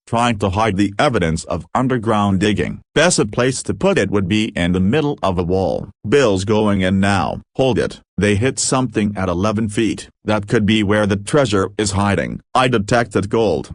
trying to hide the evidence of underground digging. Best place to put it would be in the middle of a wall. Bill's going in now. Hold it. They hit something at 11 feet. That could be where the treasure is hiding. I detected gold.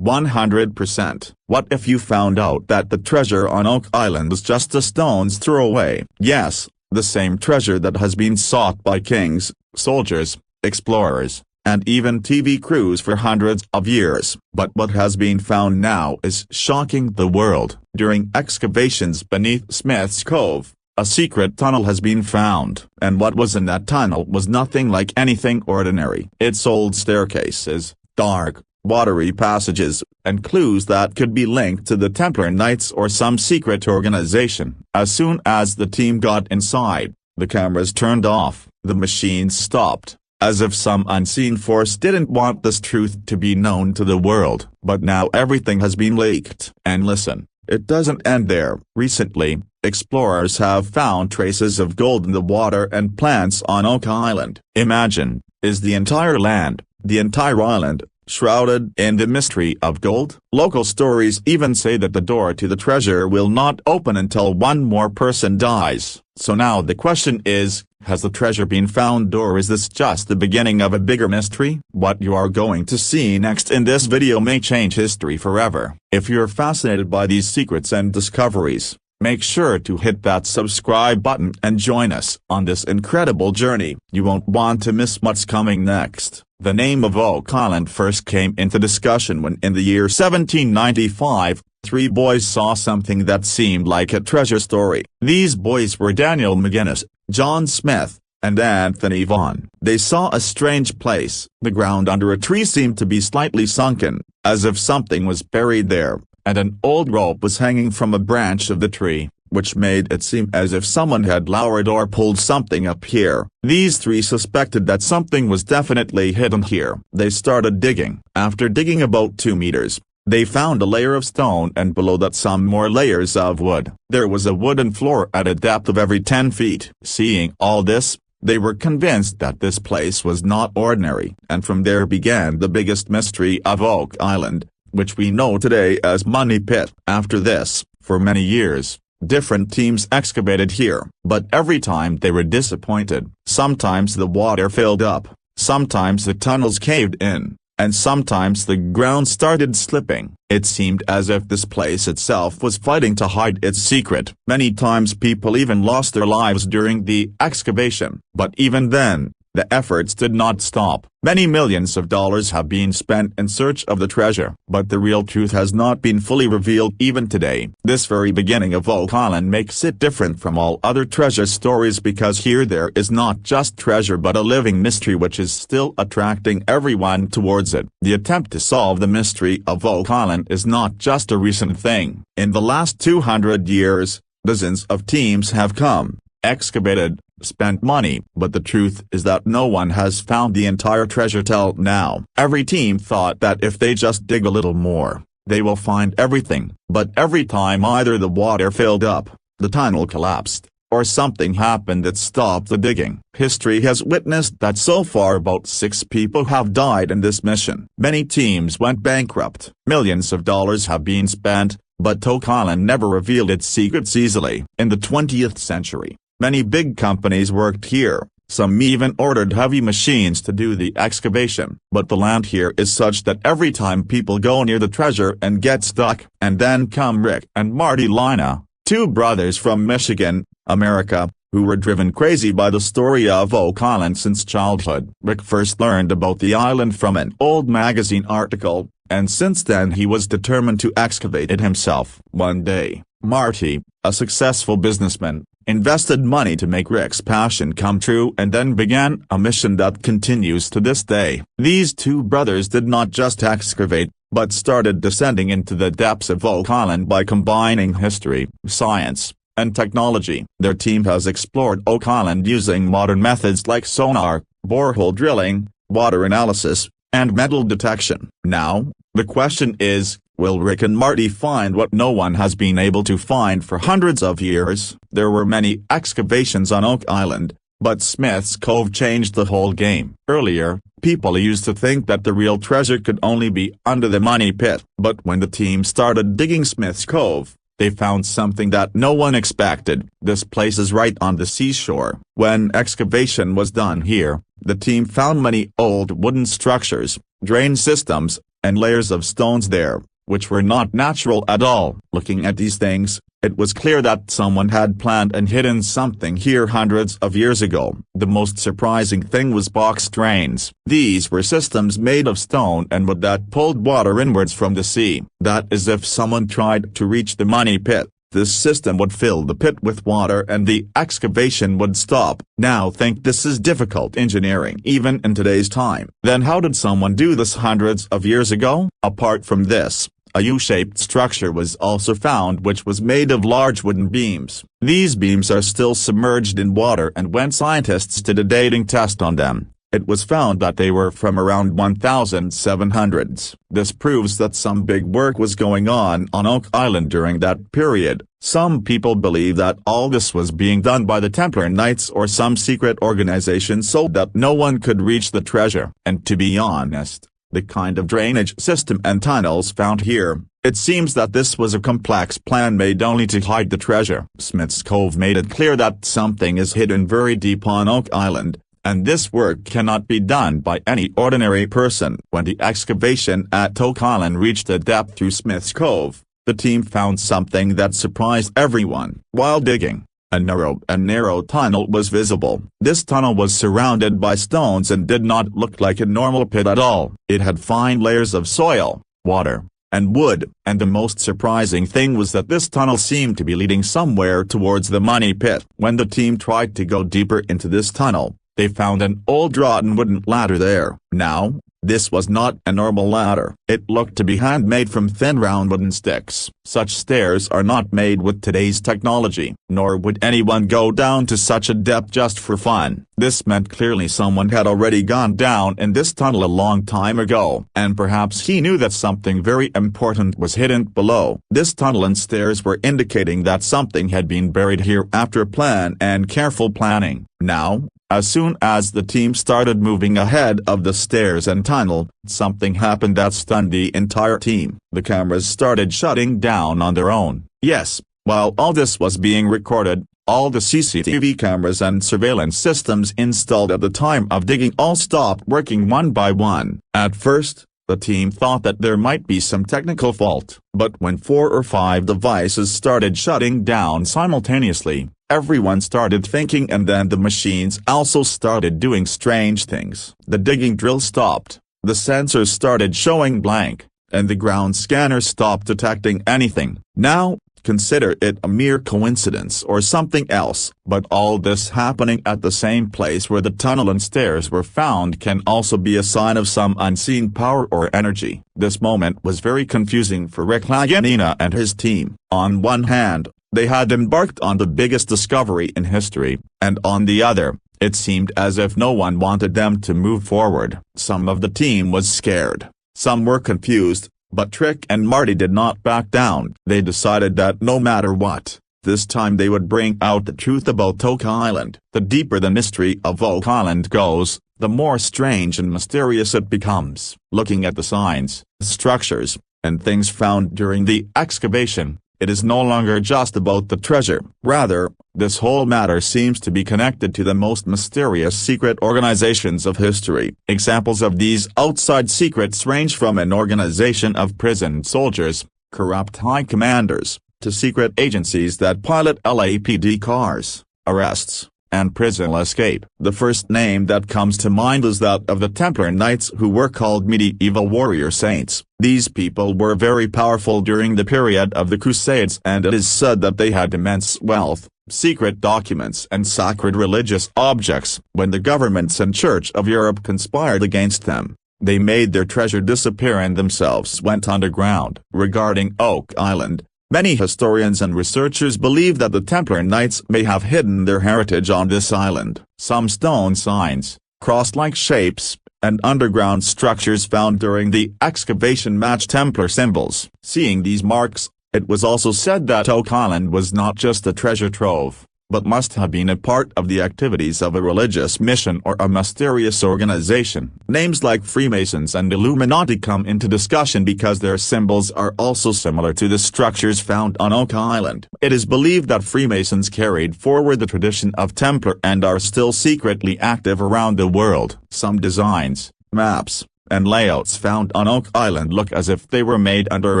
100%. What if you found out that the treasure on Oak Island is just a stone's throw away? Yes, the same treasure that has been sought by kings, soldiers, explorers, and even TV crews for hundreds of years. But what has been found now is shocking the world. During excavations beneath Smith's Cove, a secret tunnel has been found. And what was in that tunnel was nothing like anything ordinary. Its old staircases, dark, watery passages, and clues that could be linked to the Templar Knights or some secret organization. As soon as the team got inside, the cameras turned off, the machines stopped, as if some unseen force didn't want this truth to be known to the world. But now everything has been leaked. And listen, it doesn't end there. Recently, explorers have found traces of gold in the water and plants on Oak Island. Imagine, is the entire land, the entire island, shrouded in the mystery of gold? Local stories even say that the door to the treasure will not open until one more person dies. So now the question is, has the treasure been found, or is this just the beginning of a bigger mystery? What you are going to see next in this video may change history forever. If you're fascinated by these secrets and discoveries, make sure to hit that subscribe button and join us on this incredible journey. You won't want to miss what's coming next. The name of Oak Island first came into discussion when in the year 1795, three boys saw something that seemed like a treasure story. These boys were Daniel McGinnis, John Smith, and Anthony Vaughan. They saw a strange place. The ground under a tree seemed to be slightly sunken, as if something was buried there, and an old rope was hanging from a branch of the tree, which made it seem as if someone had lowered or pulled something up here. These three suspected that something was definitely hidden here. They started digging. After digging about 2 meters, they found a layer of stone and below that some more layers of wood. There was a wooden floor at a depth of every 10 feet. Seeing all this, they were convinced that this place was not ordinary. And from there began the biggest mystery of Oak Island, which we know today as Money Pit. After this, for many years, different teams excavated here, but every time they were disappointed. Sometimes the water filled up, sometimes the tunnels caved in, and sometimes the ground started slipping. It seemed as if this place itself was fighting to hide its secret. Many times people even lost their lives during the excavation, but even then, the efforts did not stop. Many millions of dollars have been spent in search of the treasure, but the real truth has not been fully revealed even today. This very beginning of Oak Island makes it different from all other treasure stories because here there is not just treasure but a living mystery which is still attracting everyone towards it. The attempt to solve the mystery of Oak Island is not just a recent thing. In the last 200 years, dozens of teams have come, excavated, spent money, but the truth is that no one has found the entire treasure till now. Every team thought that if they just dig a little more, they will find everything, but every time either the water filled up, the tunnel collapsed, or something happened that stopped the digging. History has witnessed that so far about 6 people have died in this mission. Many teams went bankrupt. Millions of dollars have been spent, but Oak Island never revealed its secrets easily. In the 20th century, many big companies worked here, some even ordered heavy machines to do the excavation. But the land here is such that every time people go near the treasure and get stuck. And then come Rick and Marty Lagina, two brothers from Michigan, America, who were driven crazy by the story of Oak Island since childhood. Rick first learned about the island from an old magazine article, and since then he was determined to excavate it himself. One day, Marty, a successful businessman, invested money to make Rick's passion come true and then began a mission that continues to this day. These two brothers did not just excavate, but started descending into the depths of Oak Island by combining history, science, and technology. Their team has explored Oak Island using modern methods like sonar, borehole drilling, water analysis, and metal detection. Now, the question is, will Rick and Marty find what no one has been able to find for hundreds of years? There were many excavations on Oak Island, But Smith's Cove changed the whole game. Earlier, people used to think that the real treasure could only be under the money pit. But when the team started digging Smith's Cove, they found something that no one expected. This place is right on the seashore. When excavation was done here, the team found many old wooden structures, drain systems, and layers of stones there, which were not natural at all. Looking at these things, it was clear that someone had planned and hidden something here hundreds of years ago. The most surprising thing was box drains. These were systems made of stone and wood that pulled water inwards from the sea. That is, if someone tried to reach the money pit, this system would fill the pit with water and the excavation would stop. Now think this is difficult engineering even in today's time. Then how did someone do this hundreds of years ago? Apart from this, a U-shaped structure was also found which was made of large wooden beams. These beams are still submerged in water, and when scientists did a dating test on them, it was found that they were from around 1700s. This proves that some big work was going on Oak Island during that period. Some people believe that all this was being done by the Templar Knights or some secret organization so that no one could reach the treasure. And to be honest, the kind of drainage system and tunnels found here, it seems that this was a complex plan made only to hide the treasure. Smith's Cove made it clear that something is hidden very deep on Oak Island, and this work cannot be done by any ordinary person. When the excavation at Oak Island reached a depth through Smith's Cove, the team found something that surprised everyone. While digging, a narrow tunnel was visible. This tunnel was surrounded by stones and did not look like a normal pit at all. It had fine layers of soil, water, and wood, and the most surprising thing was that this tunnel seemed to be leading somewhere towards the money pit. When the team tried to go deeper into this tunnel, they found an old rotten wooden ladder there. Now, this was not a normal ladder. It looked to be handmade from thin round wooden sticks. Such stairs are not made with today's technology, nor would anyone go down to such a depth just for fun. This meant clearly someone had already gone down in this tunnel a long time ago, and perhaps he knew that something very important was hidden below. This tunnel and stairs were indicating that something had been buried here after plan and careful planning. Now, as soon as the team started moving ahead of the stairs and tunnel, something happened that stunned the entire team. The cameras started shutting down on their own. Yes, while all this was being recorded, all the CCTV cameras and surveillance systems installed at the time of digging all stopped working one by one. At first, the team thought that there might be some technical fault, but when 4 or 5 devices started shutting down simultaneously, everyone started thinking, and then the machines also started doing strange things. The digging drill stopped, the sensors started showing blank, and the ground scanner stopped detecting anything. Now, consider it a mere coincidence or something else, but all this happening at the same place where the tunnel and stairs were found can also be a sign of some unseen power or energy. This moment was very confusing for Lagina and his team. On one hand, they had embarked on the biggest discovery in history, and on the other, it seemed as if no one wanted them to move forward. Some of the team was scared, some were confused, but Trick and Marty did not back down. They decided that no matter what, this time they would bring out the truth about Oak Island. The deeper the mystery of Oak Island goes, the more strange and mysterious it becomes. Looking at the signs, structures, and things found during the excavation, it is no longer just about the treasure. Rather, this whole matter seems to be connected to the most mysterious secret organizations of history. Examples of these outside secrets range from an organization of prisoned soldiers, corrupt high commanders, to secret agencies that pilot LAPD cars, arrests, and prison escape. The first name that comes to mind is that of the Templar Knights, who were called medieval warrior saints. These people were very powerful during the period of the Crusades, and it is said that they had immense wealth, secret documents and sacred religious objects. When the governments and Church of Europe conspired against them, they made their treasure disappear and themselves went underground. Regarding Oak Island, many historians and researchers believe that the Templar Knights may have hidden their heritage on this island. Some stone signs, cross-like shapes, and underground structures found during the excavation match Templar symbols. Seeing these marks, it was also said that Oak Island was not just a treasure trove, but must have been a part of the activities of a religious mission or a mysterious organization. Names like Freemasons and Illuminati come into discussion because their symbols are also similar to the structures found on Oak Island. It is believed that Freemasons carried forward the tradition of Templar and are still secretly active around the world. Some designs, maps, and layouts found on Oak Island look as if they were made under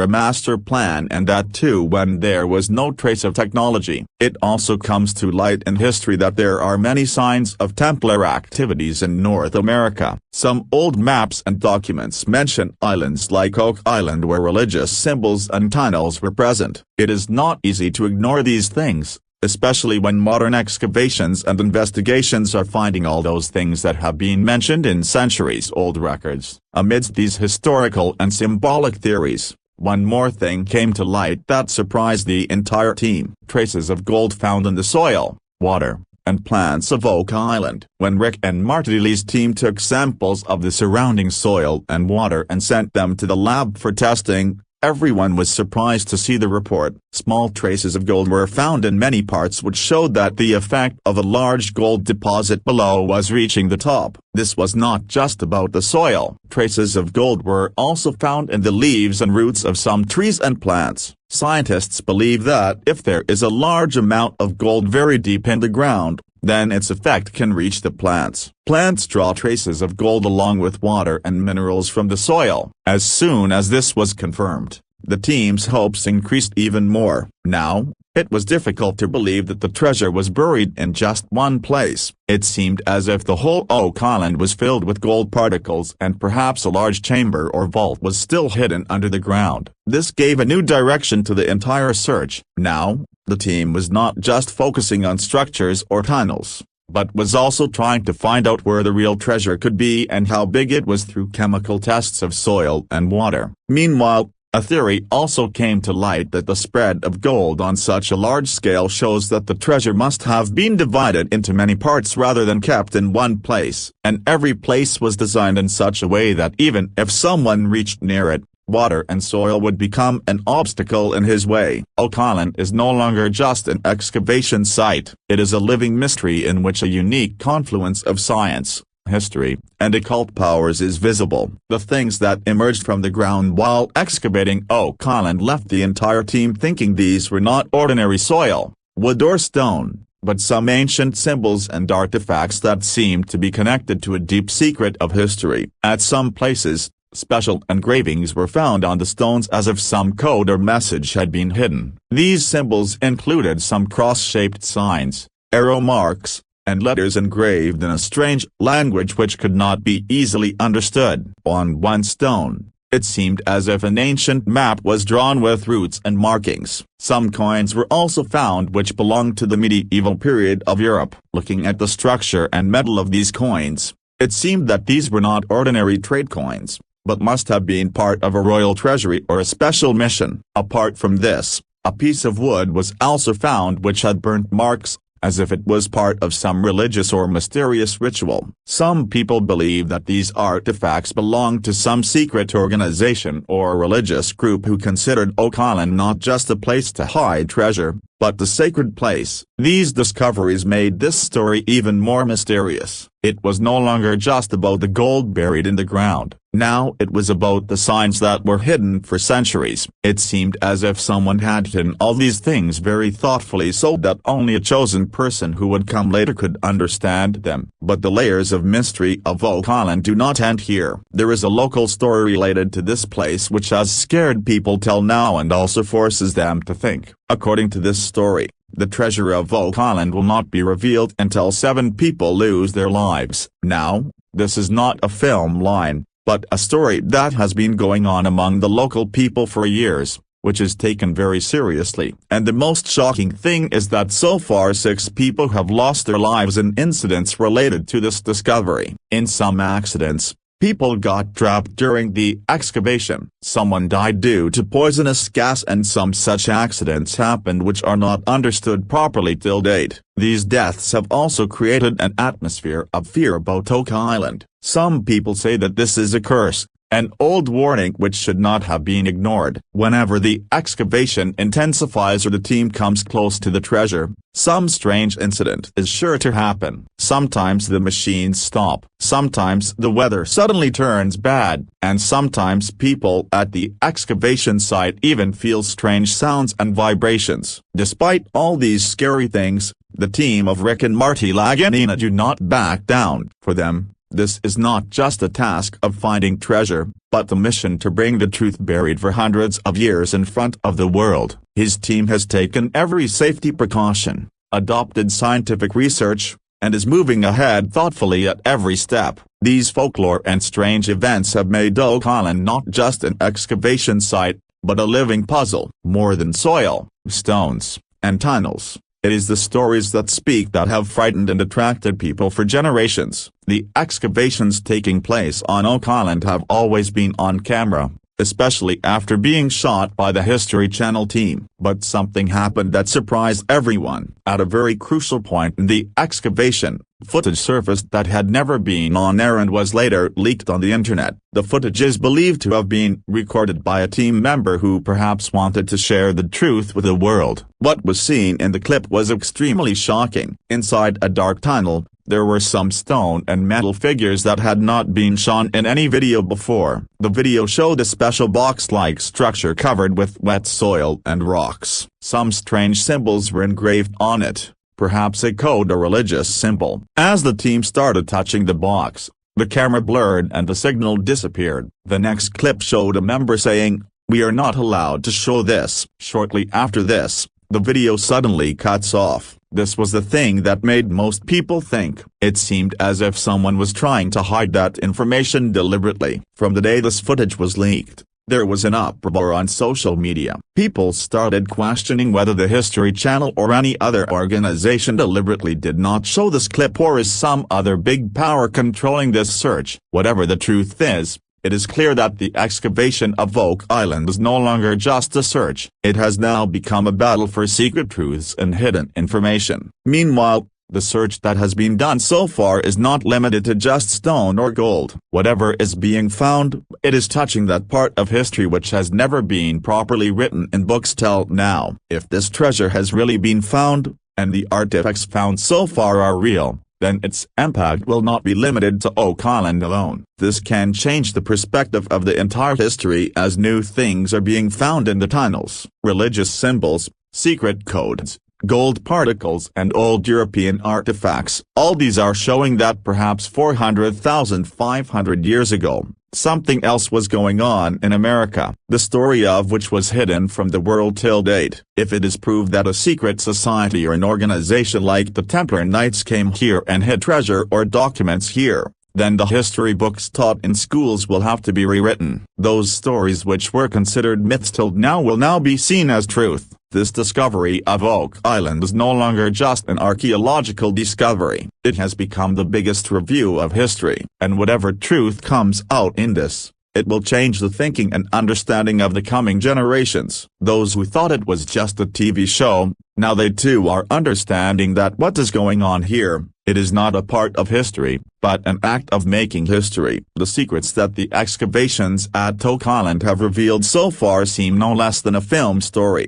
a master plan, and that too when there was no trace of technology. It also comes to light in history that there are many signs of Templar activities in North America. Some old maps and documents mention islands like Oak Island where religious symbols and tunnels were present. It is not easy to ignore these things, especially when modern excavations and investigations are finding all those things that have been mentioned in centuries-old records. Amidst these historical and symbolic theories, one more thing came to light that surprised the entire team. Traces of gold found in the soil, water, and plants of Oak Island. When Rick and Marty Lee's team took samples of the surrounding soil and water and sent them to the lab for testing, everyone was surprised to see the report. Small traces of gold were found in many parts, which showed that the effect of a large gold deposit below was reaching the top. This was not just about the soil. Traces of gold were also found in the leaves and roots of some trees and plants. Scientists believe that if there is a large amount of gold very deep in the ground, then its effect can reach the plants. Plants draw traces of gold along with water and minerals from the soil. As soon as this was confirmed, the team's hopes increased even more. Now, it was difficult to believe that the treasure was buried in just one place. It seemed as if the whole Oak Island was filled with gold particles, and perhaps a large chamber or vault was still hidden under the ground. This gave a new direction to the entire search. Now, the team was not just focusing on structures or tunnels, but was also trying to find out where the real treasure could be and how big it was through chemical tests of soil and water. Meanwhile, a theory also came to light that the spread of gold on such a large scale shows that the treasure must have been divided into many parts rather than kept in one place, and every place was designed in such a way that even if someone reached near it, water and soil would become an obstacle in his way. Oak Island is no longer just an excavation site. It is a living mystery in which a unique confluence of science, history, and occult powers is visible. The things that emerged from the ground while excavating Oak Island left the entire team thinking these were not ordinary soil, wood or stone, but some ancient symbols and artifacts that seemed to be connected to a deep secret of history. At some places, special engravings were found on the stones as if some code or message had been hidden. These symbols included some cross-shaped signs, arrow marks, and letters engraved in a strange language which could not be easily understood. On one stone, it seemed as if an ancient map was drawn with routes and markings. Some coins were also found which belonged to the medieval period of Europe. Looking at the structure and metal of these coins, it seemed that these were not ordinary trade coins, but must have been part of a royal treasury or a special mission. Apart from this, a piece of wood was also found which had burnt marks, as if it was part of some religious or mysterious ritual. Some people believe that these artifacts belonged to some secret organization or religious group who considered Oak Island not just a place to hide treasure, but the sacred place. These discoveries made this story even more mysterious. It was no longer just about the gold buried in the ground. Now it was about the signs that were hidden for centuries. It seemed as if someone had hidden all these things very thoughtfully so that only a chosen person who would come later could understand them. But the layers of mystery of Oak Island do not end here. There is a local story related to this place which has scared people till now and also forces them to think. According to this story, the treasure of Oak Island will not be revealed until 7 people lose their lives. Now, this is not a film line, but a story that has been going on among the local people for years, which is taken very seriously. And the most shocking thing is that so far 6 people have lost their lives in incidents related to this discovery. In some accidents, people got trapped during the excavation. Someone died due to poisonous gas, and some such accidents happened which are not understood properly till date. These deaths have also created an atmosphere of fear about Oak Island. Some people say that this is a curse, An old warning which should not have been ignored. Whenever the excavation intensifies or the team comes close to the treasure, some strange incident is sure to happen. Sometimes the machines stop, sometimes the weather suddenly turns bad, and sometimes people at the excavation site even feel strange sounds and vibrations. Despite all these scary things, the team of Rick and Marty Lagina do not back down. For them, this is not just a task of finding treasure, but the mission to bring the truth buried for hundreds of years in front of the world. His team has taken every safety precaution, adopted scientific research, and is moving ahead thoughtfully at every step. These folklore and strange events have made Oak Island not just an excavation site, but a living puzzle. More than soil, stones, and tunnels, it is the stories that speak that have frightened and attracted people for generations. The excavations taking place on Oak Island have always been on camera, especially after being shot by the History Channel team. But something happened that surprised everyone. At a very crucial point in the excavation, footage surfaced that had never been on air and was later leaked on the internet. The footage is believed to have been recorded by a team member who perhaps wanted to share the truth with the world. What was seen in the clip was extremely shocking. Inside a dark tunnel, there were some stone and metal figures that had not been shown in any video before. The video showed a special box-like structure covered with wet soil and rocks. Some strange symbols were engraved on it, perhaps a code or religious symbol. As the team started touching the box, the camera blurred and the signal disappeared. The next clip showed a member saying, "We are not allowed to show this." Shortly after this, the video suddenly cuts off. This was the thing that made most people think. It seemed as if someone was trying to hide that information deliberately. From the day this footage was leaked, there was an uproar on social media. People started questioning whether the History Channel or any other organization deliberately did not show this clip, or is some other big power controlling this search. Whatever the truth is, it is clear that the excavation of Oak Island is no longer just a search. It has now become a battle for secret truths and hidden information. Meanwhile, the search that has been done so far is not limited to just stone or gold. Whatever is being found, it is touching that part of history which has never been properly written in books till now. If this treasure has really been found, and the artifacts found so far are real, then its impact will not be limited to Oak Island alone. This can change the perspective of the entire history as new things are being found in the tunnels. Religious symbols, secret codes, gold particles and old European artifacts. All these are showing that perhaps 400,500 years ago, something else was going on in America, the story of which was hidden from the world till date. If it is proved that a secret society or an organization like the Templar Knights came here and hid treasure or documents here, then the history books taught in schools will have to be rewritten. Those stories which were considered myths till now will now be seen as truth. This discovery of Oak Island is no longer just an archaeological discovery. It has become the biggest review of history. And whatever truth comes out in this, it will change the thinking and understanding of the coming generations. Those who thought it was just a TV show, now they too are understanding that what is going on here, it is not a part of history, but an act of making history. The secrets that the excavations at Oak Island have revealed so far seem no less than a film story.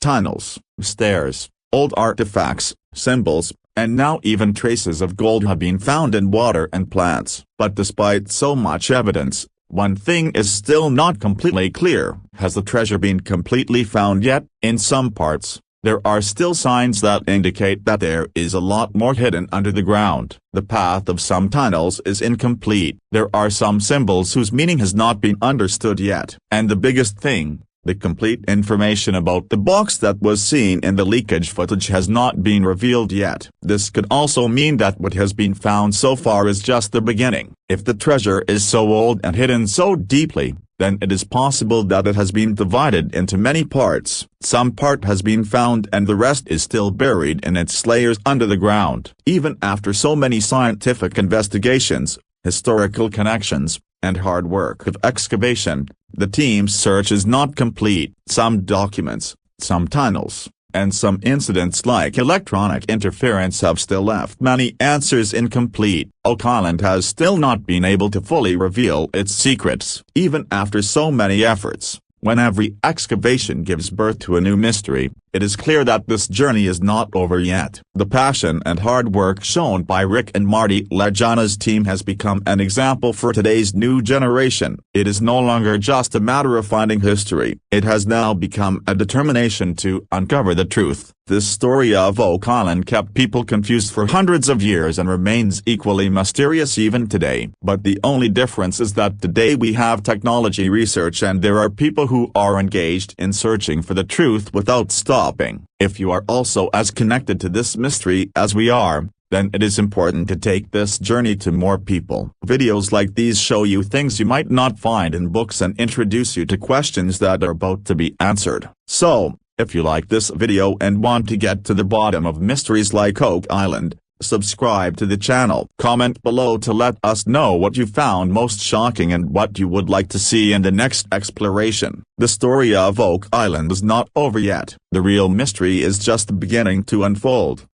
Tunnels, stairs, old artifacts, symbols, and now even traces of gold have been found in water and plants. But despite so much evidence, one thing is still not completely clear. Has the treasure been completely found yet? In some parts, there are still signs that indicate that there is a lot more hidden under the ground. The path of some tunnels is incomplete. There are some symbols whose meaning has not been understood yet. And the biggest thing, the complete information about the box that was seen in the leakage footage has not been revealed yet. This could also mean that what has been found so far is just the beginning. If the treasure is so old and hidden so deeply, then it is possible that it has been divided into many parts. Some part has been found and the rest is still buried in its layers under the ground. Even after so many scientific investigations, historical connections, and hard work of excavation, the team's search is not complete. Some documents, some tunnels, and some incidents like electronic interference have still left many answers incomplete. Oak Island has still not been able to fully reveal its secrets, even after so many efforts. When every excavation gives birth to a new mystery, it is clear that this journey is not over yet. The passion and hard work shown by Rick and Marty Lagina's team has become an example for today's new generation. It is no longer just a matter of finding history. It has now become a determination to uncover the truth. This story of Oak Island kept people confused for hundreds of years and remains equally mysterious even today. But the only difference is that today we have technology research and there are people who are engaged in searching for the truth without stopping. If you are also as connected to this mystery as we are, then it is important to take this journey to more people. Videos like these show you things you might not find in books and introduce you to questions that are about to be answered. So, if you like this video and want to get to the bottom of mysteries like Oak Island, subscribe to the channel. Comment below to let us know what you found most shocking and what you would like to see in the next exploration. The story of Oak Island is not over yet. The real mystery is just beginning to unfold.